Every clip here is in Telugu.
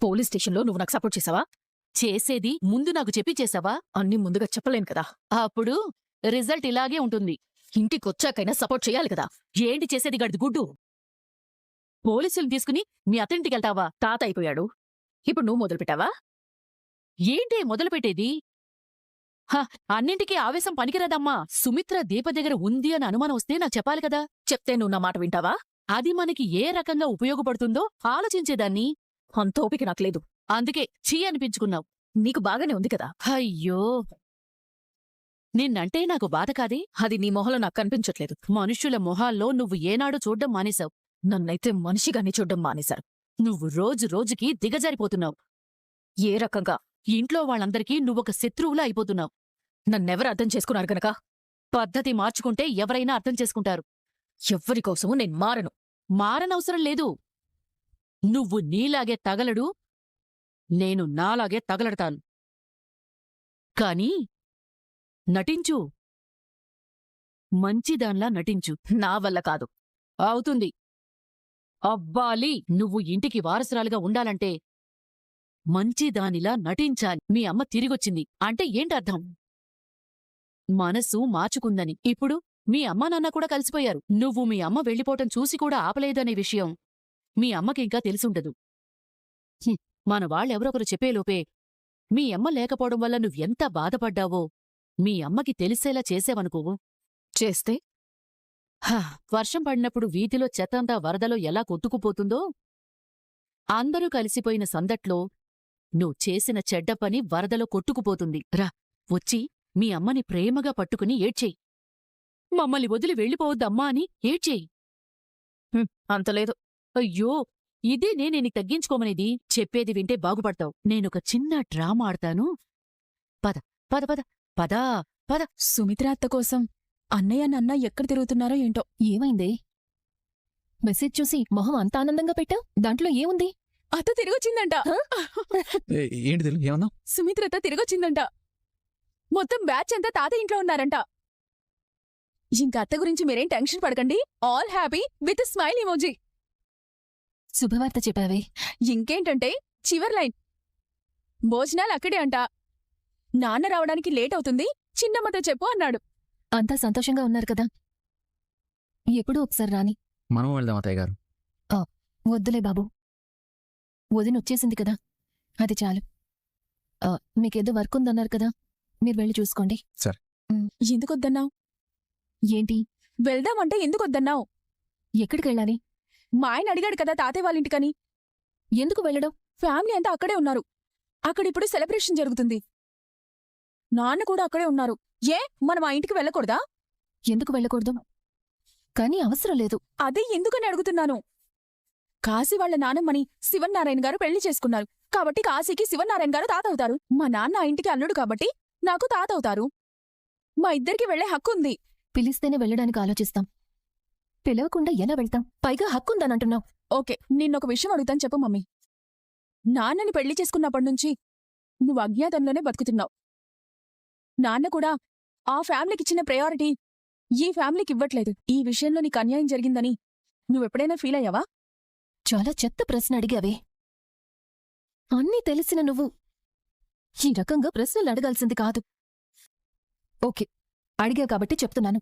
పోలీస్ స్టేషన్లో నువ్వు నాకు సపోర్ట్ చేసావా? చేసేది ముందు నాకు చెప్పి చేసావా? అన్నీ ముందుగా చెప్పలేను కదా. అప్పుడు రిజల్ట్ ఇలాగే ఉంటుంది. ఇంటికొచ్చాకైనా సపోర్ట్ చేయాలి కదా. ఏంటి చేసేది గడిది గుడ్డు? పోలీసుల్ని తీసుకుని మీ అత్తింటికెళ్తావా? తాత అయిపోయాడు. ఇప్పుడు నువ్వు మొదలుపెట్టావా? ఏంటి మొదలుపెట్టేది? అన్నింటికీ ఆవేశం పనికిరాదమ్మా. సుమిత్ర దీప దగ్గర ఉంది అని అనుమానం వస్తే నాకు చెప్పాలి కదా. చెప్తే నువ్వు నా మాట వింటావా? అది మనకి ఏ రకంగా ఉపయోగపడుతుందో ఆలోచించేదాన్ని. అంత ఓపిక నాకు లేదు. అందుకే చీ అనిపించుకున్నావు. నీకు బాగానే ఉంది కదా. అయ్యో, నిన్నంటే నాకు బాధ కాదే. అది నీ మొహంలో నాకు కనిపించట్లేదు. మనుష్యుల మొహాల్లో నువ్వు ఏనాడు చూడ్డం మానేశావు. నన్నైతే మనిషిగానే చూడ్డం మానేశారు. నువ్వు రోజు రోజుకి దిగజారిపోతున్నావు. ఏ రకంగా? ఇంట్లో వాళ్ళందరికీ నువ్వొక శత్రువులా అయిపోతున్నావు. నన్నెవరు అర్థం చేసుకున్నారు గనక? పద్ధతి మార్చుకుంటే ఎవరైనా అర్థం చేసుకుంటారు. ఎవ్వరికోసమూ నేను మారను. మారనవసరం లేదు. నువ్వు నీలాగే తగలడు, నేను నాలాగే తగలడతాను. కాని నటించు, మంచిదాన్లా నటించు. నా వల్ల కాదు. అవుతుంది. అవ్వాలి. నువ్వు ఇంటికి వారసురాలుగా ఉండాలంటే మంచిదానిలా నటించాలి. మీ అమ్మ తిరిగొచ్చింది అంటే ఏంటర్థం? మనసు మార్చుకుందని. ఇప్పుడు మీ అమ్మా నాన్న కూడా కలిసిపోయారు. నువ్వు మీ అమ్మ వెళ్ళిపోవటం చూసి కూడా ఆపలేదనే విషయం మీ అమ్మకింకా తెలిసుండదు. మన వాళ్ళెవరొకరు చెప్పేలోపే మీ అమ్మ లేకపోవడం వల్ల నువ్వెంత బాధపడ్డావో మీ అమ్మకి తెలిసేలా చేసేవనుకోవు. చేస్తే వర్షం పడినప్పుడు వీధిలో చెత్తంతా వరదలో ఎలా కొట్టుకుపోతుందో అందరూ కలిసిపోయిన సందట్లో నువ్వు చేసిన చెడ్డ పని వరదలో కొట్టుకుపోతుంది. రా, వచ్చి మీ అమ్మని ప్రేమగా పట్టుకుని ఏడ్చేయి. మమ్మల్ని వదిలి వెళ్ళిపోవద్దమ్మా అని ఏడ్చేయి. అంతలేదు. అయ్యో, ఇదే నేను తగ్గించుకోమనేది. చెప్పేది వింటే బాగుపడతావు. నేనొక చిన్న డ్రామా ఆడతాను. పద పద పద పదా పద. సుమిత్ర అత్త కోసం అన్నయ్య నన్న ఎక్కడ తిరుగుతున్నారో ఏంటో. ఏమైందే? మెసేజ్ చూసి మొహం అంత ఆనందంగా పెట్టావు. దాంట్లో ఏముంది? అత్త తిరిగొచ్చిందంట. ఏంటి తెలుగు ఏమన్నా? సుమిత్ర అత్త తిరిగొచ్చిందంట. మొత్తం బ్యాచ్ అంతా తాత ఇంట్లో ఉన్నారంట. ఇంక అత్త గురించి మీరేం టెన్షన్ పడకండి. All happy with smile emoji. శుభవార్త చెప్పావే. ఇంకేంటంటే చివరి లైన్, భోజనాలు అక్కడే అంట. నాన్న రావడానికి లేట్ అవుతుంది, చిన్నమ్మతో చెప్పు అన్నాడు. అంతా సంతోషంగా ఉన్నారు కదా. ఎప్పుడూ ఒకసారి రాని. మనం వెళ్దాం అత్తయ్య గారు. వద్దులే బాబు, వదినొచ్చేసింది కదా, అది చాలు. మీకేదో వర్క్ ఉందన్నారు కదా, మీరు వెళ్ళి చూసుకోండి. సరే. ఎందుకొద్దన్నావు? ఏంటి? వెళ్దామంటే ఎందుకొద్దన్నావు? ఎక్కడికెళ్ళాలి? మా ఆయన అడిగాడు కదా తాతయ్య వాళ్ళింటికని. ఎందుకు వెళ్ళడం? ఫ్యామిలీ అంతా అక్కడే ఉన్నారు. అక్కడిప్పుడు సెలబ్రేషన్ జరుగుతుంది. నాన్న కూడా అక్కడే ఉన్నారు. ఏ మనం ఆ ఇంటికి వెళ్ళకూడదా? ఎందుకు వెళ్ళకూడదు? కానీ అవసరం లేదు. అదే ఎందుకని అడుగుతున్నాను. కాశీ వాళ్ల నానమ్మని శివన్నారాయణ గారు పెళ్లి చేసుకున్నారు కాబట్టి కాశీకి శివన్నారాయణ గారు తాత అవుతారు. మా నాన్న ఆ ఇంటికి అల్లుడు కాబట్టి నాకు తాత అవుతారు. మా ఇద్దరికి వెళ్లే హక్కుంది. పిలిస్తేనే వెళ్ళడానికి ఆలోచిస్తాం, పిలవకుండా ఎలా వెళ్తాం? పైగా హక్కుందనంటున్నావు. ఓకే, నిన్నొక విషయం అడుగుతాను, చెప్పు మమ్మీ. నాన్నని పెళ్లి చేసుకున్నప్పటినుంచి నువ్వు అజ్ఞాతంలోనే బతుకుతున్నావు. నాన్న కూడా ఆ ఫ్యామిలీకిచ్చిన ప్రయారిటీ ఈ ఫ్యామిలీకి ఇవ్వట్లేదు. ఈ విషయంలో నీకు అన్యాయం జరిగిందని నువ్వెప్పుడైనా ఫీల్ అయ్యావా? చాలా చెత్త ప్రశ్న అడిగావే. అన్నీ తెలిసిన నువ్వు ఈ రకంగా ప్రశ్నలు అడగాల్సింది కాదు. ఓకే, అడిగా కాబట్టి చెప్తున్నాను.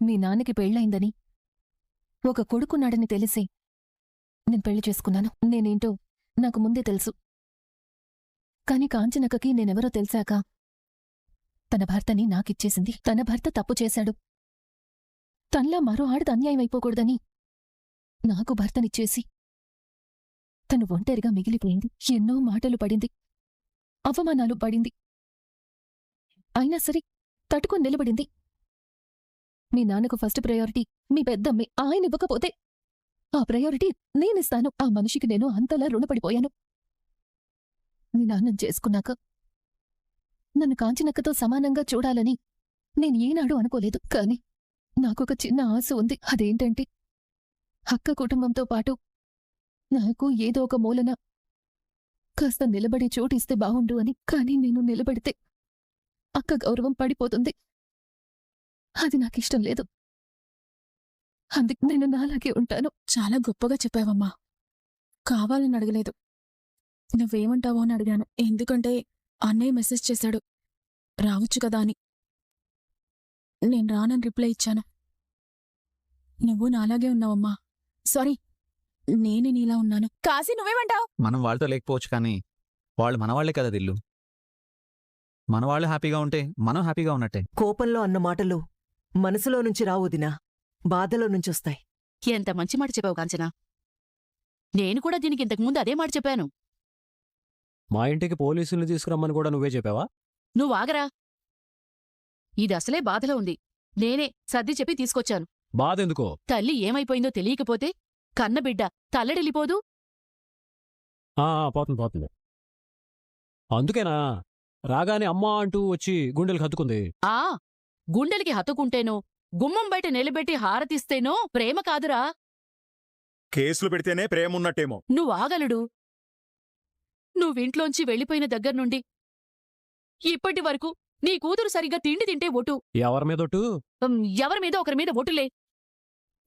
మీ నాన్నకి పెళ్ళయిందని, ఒక కొడుకున్నాడని తెలిసి నేను పెళ్లి చేసుకున్నాను. నేనేంటో నాకు ముందే తెలుసు. కాని కాంచనక్కకి నేనెవరో తెలిసాక తన భర్తని నాకిచ్చేసింది. తన భర్త తప్పు చేశాడు, తనలా మరో ఆడది అన్యాయం అయిపోకూడదని నాకు భర్తనిచ్చేసి తను ఒంటరిగా మిగిలిపోయింది. ఎన్నో మాటలు పడింది, అవమానాలు పడింది. అయినా సరే తట్టుకొని నిలబడింది. మీ నాన్నకు ఫస్ట్ ప్రయారిటీ మీ పెద్దమ్మే. ఆయన ఇవ్వకపోతే ఆ ప్రయారిటీ నేనిస్తాను. ఆ మనిషికి నేను అంతలా రుణపడిపోయాను. మీ నాన్నని చేసుకున్నాక నన్ను కాంచనక్కతో సమానంగా చూడాలని నేను ఏనాడు అనుకోలేదు. కాని నాకొక చిన్న ఆశ ఉంది. అదేంటంటే అక్క కుటుంబంతో పాటు నాకు ఏదో ఒక మూలన కాస్త నిలబడి చోటిస్తే బావుండు అని. కాని నేను నిలబడితే అక్క గౌరవం పడిపోతుంది. అది నాకిష్టం లేదు. అందుకు నేను నాలాగే ఉంటాను. చాలా గొప్పగా చెప్పావమ్మా. కావాలని అడగలేదు. నువ్వేమంటావో అని అడిగాను. ఎందుకంటే అన్నయ్య మెసేజ్ చేశాడు రావచ్చు కదా అని. నేను రానని రిప్లై ఇచ్చాను. నువ్వు నాలాగే ఉన్నావమ్మా. సారీ, నేనే నీలా ఉన్నాను. కాశీ నువ్వేమంటావు? మనం వాళ్ళతో లేకపోవచ్చు కానీ వాళ్ళు మన వాళ్ళే కదా దిల్లు. మన వాళ్ళు హ్యాపీగా ఉంటే మనం హ్యాపీగా ఉన్నట్టే. కోపంలో అన్న మాటలు మనసులో నుంచి రావొదినా, బాధలో నుంచొస్తాయి. ఎంత మంచి మాట చెప్పావు కాంచనా. నేను కూడా దీనికి ఇంతకుముందు అదే మాట చెప్పాను. మా ఇంటికి పోలీసుల్ని తీసుకురమ్మని కూడా నువ్వే చెప్పావా? నువ్వు ఆగరా. ఇది అసలే బాధలో ఉంది. నేనే సర్ది చెప్పి తీసుకొచ్చాను. బాధెందుకో? తల్లి ఏమైపోయిందో తెలియకపోతే కన్నబిడ్డ తల్లడిల్లిపోదు. పోతుంది. అందుకేనా రాగానే అమ్మా అంటూ వచ్చి గుండెలకు హత్తుకుంది. ఆ గుండెలకి హత్తుకుంటేనో గుమ్మం బయట నిలబెట్టి హారతిస్తేనో ప్రేమ కాదురా. కేసులు పెడితేనే ప్రేమ ఉన్నట్టేమో. నువ్వు ఆగలుడు. నువ్వింట్లోంచి వెళ్ళిపోయిన దగ్గర్నుండి ఇప్పటి వరకు నీ కూతురు సరిగ్గా తిండి తింటే ఒటు. ఎవరి మీదొట్టు? ఎవరి మీద ఒకరి మీద ఒటులే.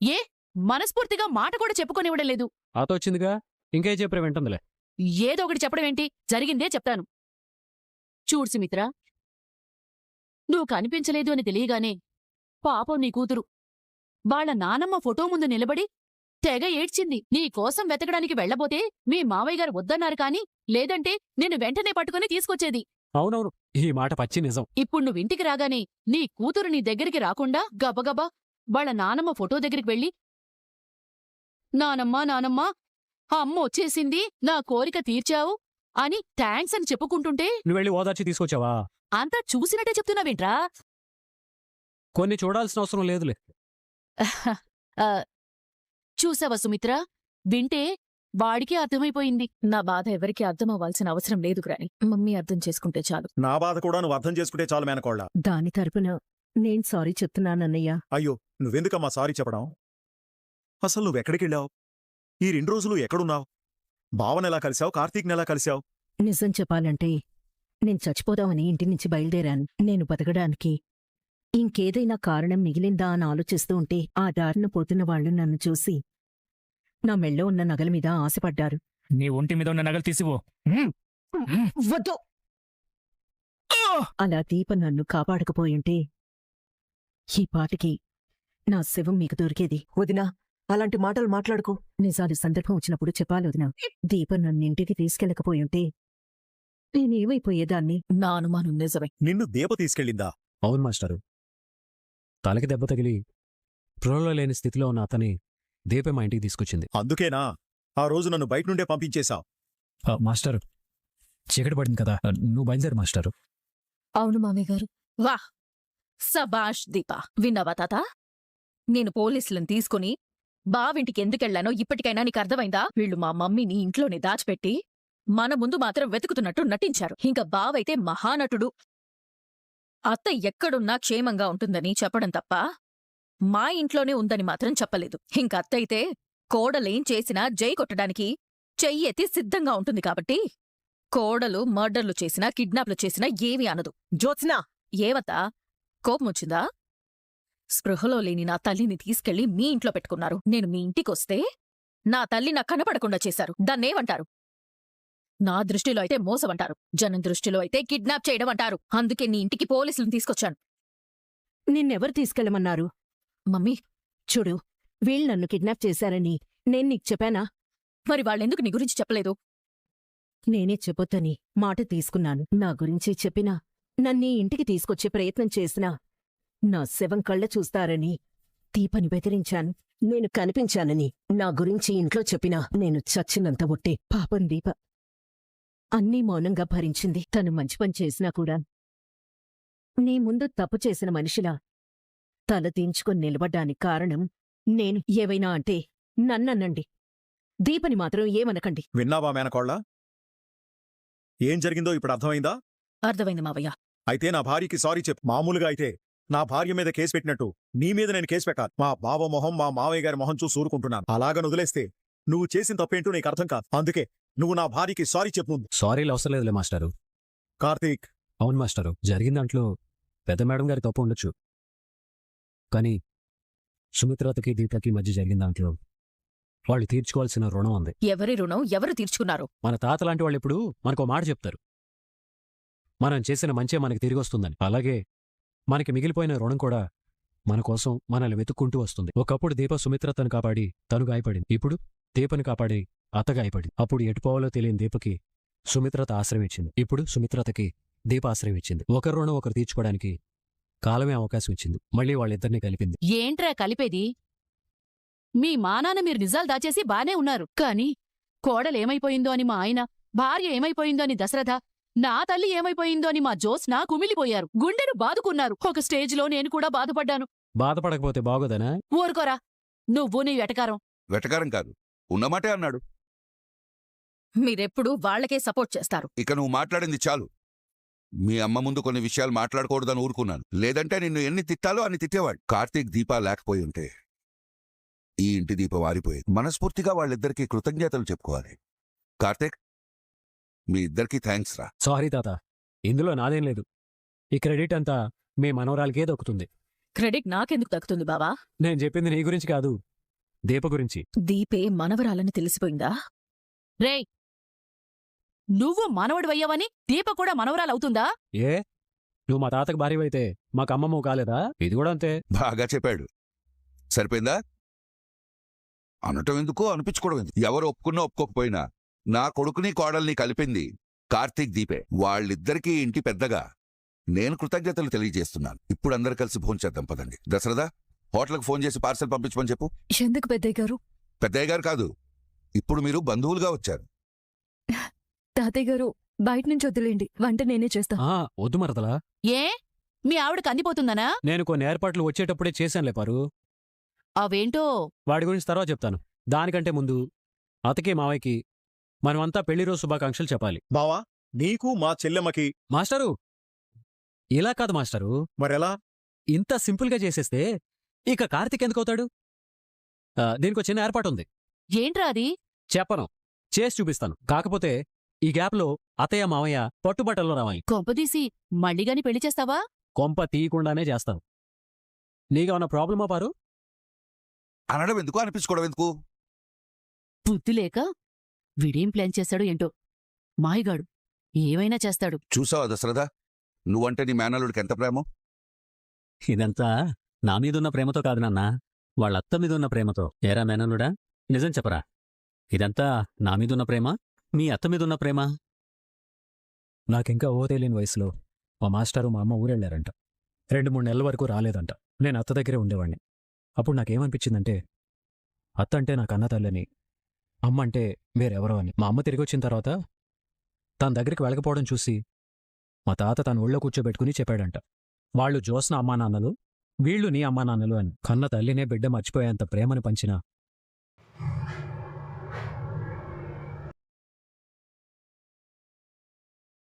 ఏ మనస్ఫూర్తిగా మాట కూడా చెప్పుకొనివ్వడం లేదు. అతొచ్చిందిగా, ఇంకే చెప్పే వింటుందిలే. ఏదో ఒకటి చెప్పడమేంటి? జరిగిందే చెప్తాను. చూడు సుమిత్రా, నువ్వు కనిపించలేదు అని తెలియగానే పాపం నీ కూతురు వాళ్ళ నానమ్మ ఫోటో ముందు నిలబడి తెగ ఏడ్చింది. నీ కోసం వెతకడానికి వెళ్లబోతే మీ మావయ్య గారు వద్దన్నారు కాని లేదంటే నిన్ను వెంటనే పట్టుకుని తీసుకొచ్చేది. అవునవును, ఈ మాట పచ్చి నిజం. ఇప్పుడు నువ్వింటికి రాగానే నీ కూతురు నీ దగ్గరికి రాకుండా గబగబా వాళ్ళ నానమ్మ ఫోటో దగ్గరికి వెళ్ళి నానమ్మా నానమ్మా అమ్మ వచ్చేసింది, నా కోరిక తీర్చావు అని థ్యాంక్స్ అని చెప్పుకుంటుంటే నువ్వు వెళ్ళి ఓదార్చి తీసుకొచ్చావా? అంతా చూసినట్టే చెప్తున్నావేంట్రా? కొన్ని చూడాల్సిన అవసరం లేదులే. ఆ, చూసావా సుమిత్ర, వింటే వాడికి అర్థమైపోయింది. నా బాధ ఎవరికీ అర్థమవ్వాల్సిన అవసరం లేదు గ్రాని. మమ్మీ అర్థం చేసుకుంటే చాలు. నా బాధ కూడా నువ్వు అర్థం చేసుకుంటే చాలు మేనకోళ్ళ. దాని తరపున నేను సారీ చెప్తున్నానన్నయ్య. అయ్యో, నువ్వెందుకమ్మా సారీ చెప్పడం? అసలు నువ్వెక్కడికెళ్ళావు? ఈ 2 రోజులు ఎక్కడున్నావు? బావనెలా కలిశావు? కార్తీక్నెలా కలిశావు? నిజం చెప్పాలంటే నేను చచ్చిపోదామని ఇంటి నుంచి బయలుదేరాను. నేను బతకడానికి ఇంకేదైనా కారణం మిగిలిందా అని ఆలోచిస్తూ ఉంటే ఆ దారిన పోతున్న వాళ్ళు నన్ను చూసి నా మెళ్ళో ఉన్న నగల మీద ఆశపడ్డారు. నీ ఒంటి మీద ఉన్న నగలు తీసివో. వద్దు! అలా దీప నన్ను కాపాడకపోయుంటే ఈ పాటికి నా శవం మీకు దొరికేది. వదినా, అలాంటి మాటలు మాట్లాడుకో. నిజాలు సందర్భం వచ్చినప్పుడు చెప్పాలి వదినా. దీప నన్ను ఇంటికి తీసుకెళ్ళకపోయుంటే నేనేమైపోయేదాన్ని? నా అనుమానం నిజమే. నిన్ను దీప తీసుకెళ్ళిందా? అవును మాస్టారు, తలకి దెబ్బ తగిలి ప్రోలో లేని స్థితిలో ఉన్న అతని దీపే మా ఇంటికి తీసుకొచ్చింది. అందుకేనా ఆ రోజు నన్ను బయట నుండే పంపించేశావు? మాస్టారు, చీకటి పడింది కదా, నువ్వు బయలుదేరు మాస్టారు. అవును మామయ్య గారు. వాహ్, సబాష్ దీపా. విన్నావా తాత? నేను పోలీసులను తీసుకుని బావింటికి ఎందుకెళ్లానో ఇప్పటికైనా నీకు అర్థమైందా? వీళ్ళు మా మమ్మీని ఇంట్లోనే దాచిపెట్టి మన ముందు మాత్రం వెతుకుతున్నట్టు నటించారు. ఇంకా బావైతే మహానటుడు. అత్త ఎక్కడున్నా క్షేమంగా ఉంటుందని చెప్పడం తప్ప మా ఇంట్లోనే ఉందని మాత్రం చెప్పలేదు. ఇంక అత్తయితే కోడలేం చేసినా జై కొట్టడానికి చెయ్యెత్తి సిద్ధంగా ఉంటుంది కాబట్టి కోడలు మర్డర్లు చేసినా కిడ్నాప్లు చేసినా ఏమీ అనదు. జ్యోత్స్నా! ఏవతా, కోపమొచ్చిందా? స్పృహలో లేని నా తల్లిని తీసుకెళ్లి మీ ఇంట్లో పెట్టుకున్నారు. నేను మీ ఇంటికొస్తే నా తల్లి నాకు కనపడకుండా చేశారు. దాన్నేమంటారు? నా దృష్టిలో అయితే మోసమంటారు, జనం దృష్టిలో అయితే కిడ్నాప్ చేయడం అంటారు. అందుకే నీ ఇంటికి పోలీసులను తీసుకొచ్చాను. నిన్నెవరు తీసుకెళ్ళమన్నారు? మమ్మీ, చూడు, వీళ్ళు నన్ను కిడ్నాప్ చేశారని నేను నీకు చెప్పానా? మరి వాళ్ళెందుకు నీ గురించి చెప్పలేదు? నేనే చెప్పొద్దని మాట తీసుకున్నాను. నా గురించి చెప్పినా, నన్నీ ఇంటికి తీసుకొచ్చే ప్రయత్నం చేసినా నా శవం కళ్ళ చూస్తారని దీపని బెదిరించాను. నేను కనిపించానని నా గురించి ఇంట్లో చెప్పినా నేను చచ్చినంత ఒట్టే. పాపం దీప అన్నీ మౌనంగా భరించింది. తను మంచి పని చేసినా కూడా నీ ముందు తప్పు చేసిన మనిషిలా తల దించుకొని నిలబడ్డానికి కారణం నేను. ఏవైనా అంటే నన్ననండి, దీపని మాత్రం ఏమనకండి. విన్నావా మేనకోళ్ళ? ఏం జరిగిందో ఇప్పుడు అర్థమైందా? అర్థమైంది మావయ్య. అయితే నా భార్యకి సారీ చెప్పు. మామూలుగా అయితే నా భార్య మీద కేసు పెట్టినట్టు నీ మీద నేను కేసు పెట్టాలి. మా బావ మొహం, మా మావయ్య గారి మొహం చూసి ఊరుకుంటున్నాను. అలాగని వదిలేస్తే నువ్వు చేసిన తప్పేంటో నీకు అర్థం కాదు. అందుకే నువ్వు నా భార్యకి సారీ చెప్పు ముందు. సారీలు అవసరం లేదులే మాస్టారు. కార్తీక్, అవును మాస్టారు, జరిగిన దాంట్లో పెద్ద మేడం గారి తప్పు ఉండొచ్చు, కానీ సుమిత్రతకి దీపకి మధ్య జరిగిన దాంట్లో వాళ్ళు తీర్చుకోవాల్సిన రుణం ఉంది. ఎవరి రుణం ఎవరు తీర్చుకున్నారు? మన తాత లాంటి వాళ్ళు ఇప్పుడు మనకో మాట చెప్తారు, మనం చేసిన మంచే మనకి తిరిగొస్తుందని. అలాగే మనకి మిగిలిపోయిన రుణం కూడా మన కోసం మనల్ని వెతుక్కుంటూ వస్తుంది. ఒకప్పుడు దీప సుమిత్రతను కాపాడి తను గాయపడింది. ఇప్పుడు దీపని కాపాడి అత్త గాయపడింది. అప్పుడు ఎటుపోవాలో తెలియని దీపకి సుమిత్రత ఆశ్రయం ఇచ్చింది. ఇప్పుడు సుమిత్రతకి దీప ఆశ్రయం ఇచ్చింది. ఒకరి రుణం ఒకరు తీర్చుకోవడానికి కాలమే అవకాశం ఇచ్చింది. మళ్ళీ వాళ్ళిద్దరినీ కలిపింది. ఏంట్రా కలిపేది? మీ మానాన్న మీరు నిజాలు దాచేసి బానే ఉన్నారు. కాని కోడలేమైపోయిందో అని మా ఆయన, భార్య ఏమైపోయిందో అని దశరథ, నా తల్లి ఏమైపోయిందో అని మా జోస్న కుమిలిపోయారు. గుండెను బాదుకున్నారు. ఒక స్టేజ్లో నేను కూడా బాధపడ్డాను. బాధపడకపోతే బాగోదనా? ఊరుకోరా నువ్వు నీ వెటకారం. వెటకారం కాదు, ఉన్నమాటే అన్నాడు. మీరెప్పుడు వాళ్లకే సపోర్ట్ చేస్తారు. ఇక నువ్వు మాట్లాడింది చాలు. మీ అమ్మ ముందు కొన్ని విషయాలు మాట్లాడకూడదని ఊరుకున్నాను. లేదంటే నిన్ను ఎన్ని తిట్టాలో అన్ని తిట్టేవాడు. కార్తీక్ దీప లేకపోయి ఉంటే ఈ ఇంటి దీపం ఆరిపోయేది. మనస్ఫూర్తిగా వాళ్ళిద్దరికీ కృతజ్ఞతలు చెప్పుకోవాలి. కార్తీక్, మీ ఇద్దరికీ థ్యాంక్స్ రా. సారీ తాత, ఇందులో నాదేం లేదు. ఈ క్రెడిట్ అంతా మీ మనవరాలకే దొక్కుతుంది. క్రెడిట్ నాకెందుకు దక్కుతుంది బావా? నేను చెప్పింది నీ గురించి కాదు, దీప గురించి. దీపే మనవరాలని తెలిసిపోయిందా? రేయ్, నువ్వు మనవడివయ్యావని దీప కూడా మనవరాలవుతుందా? ఏ, నువ్వు మా తాతకు భార్యవైతే మాకు అమ్మమ్మ కాలేదా? ఇది కూడా అంతే. బాగా చెప్పాడు. సరిపోయిందా? అనటం ఎందుకు, అనిపించుకోవడం ఎందుకు? ఎవరు ఒప్పుకున్నా ఒప్పుకోకపోయినా నా కొడుకుని కోడల్ని కలిపింది కార్తీక్ దీపే. వాళ్ళిద్దరికీ ఇంటి పెద్దగా నేను కృతజ్ఞతలు తెలియజేస్తున్నాను. ఇప్పుడు అందరు కలిసి ఫోన్ చేద్దాం పదండి. దశరథ, హోటల్కి ఫోన్ చేసి పార్సల్ పంపించమని చెప్పు. ఎందుకు పెద్దయ్య గారు? పెద్దయ్య గారు కాదు, ఇప్పుడు మీరు బంధువులుగా వచ్చారు. తాతయ్య గారు, బయట నుంచి వదిలేండి, వంట నేనే చేస్తా. వద్దు మరదలా, ఏ మీ ఆవిడ కందిపోతుందనా? నేను కొన్ని ఏర్పాట్లు వచ్చేటప్పుడే చేశానులే పారు. అవేంటో వాడి గురించి తర్వాత చెప్తాను. దానికంటే ముందు అతకే మావయ్యకి మనమంతా పెళ్లి రోజు శుభాకాంక్షలు చెప్పాలి. బావా, నీకు మా చెల్లెమ్మకి. మాస్టరు, ఇలా కాదు మాస్టరు, మరెలా? ఇంత సింపుల్గా చేసేస్తే ఇక కార్తీక్ ఎందుకవుతాడు? దీనికో చిన్న ఏర్పాటుంది. ఏంట్రా అది? చెప్పను, చేసి చూపిస్తాను. కాకపోతే ఈ గ్యాప్లో అత్తయ్య మావయ్య పట్టుబట్టల్లో రావాలి. కొంపదీసి మళ్ళీగాని పెళ్లి చేస్తావా? కొంప తీయకుండానే చేస్తాను. నీకేమన్నా ప్రాబ్లమా పారు? అనడం ఎందుకు, అనిపించుకోవడం ఎందుకు? బుద్ధి లేక వీడేం ప్లాన్ చేశాడో ఏంటో. మాయగాడు ఏమైనా చేస్తాడు. చూసావా దశరథ, నువ్వంటే నీ మేనల్లుడికి ఎంత ప్రేమో? ఇదంతా నా మీదున్న ప్రేమతో కాదు నాన్న, వాళ్ళత్త మీదున్న ప్రేమతో. ఏరా మేనల్లుడా, నిజం చెప్పరా, ఇదంతా నా మీదున్న ప్రేమ, మీ అత్త మీదున్న ప్రేమ? నాకింకా ఓ తెలియని వయసులో మా మాస్టరు మా అమ్మ ఊరెళ్ళారంట. 2-3 నెలల వరకు రాలేదంట. నేను అత్త దగ్గరే ఉండేవాణ్ణి. అప్పుడు నాకేమనిపించిందంటే, అత్త అంటే నా కన్న తల్లని, అమ్మ అంటే వేరెవరో అని. మా అమ్మ తిరిగొచ్చిన తర్వాత తన దగ్గరికి వెళ్ళకపోవడం చూసి మా తాత తన ఒళ్ళో కూర్చోబెట్టుకుని చెప్పాడంట, వాళ్ళు జోస్న అమ్మానాన్నలు, వీళ్ళు నీ అమ్మానాన్నలు అని. కన్న తల్లినే బిడ్డ మర్చిపోయేంత ప్రేమను పంచిన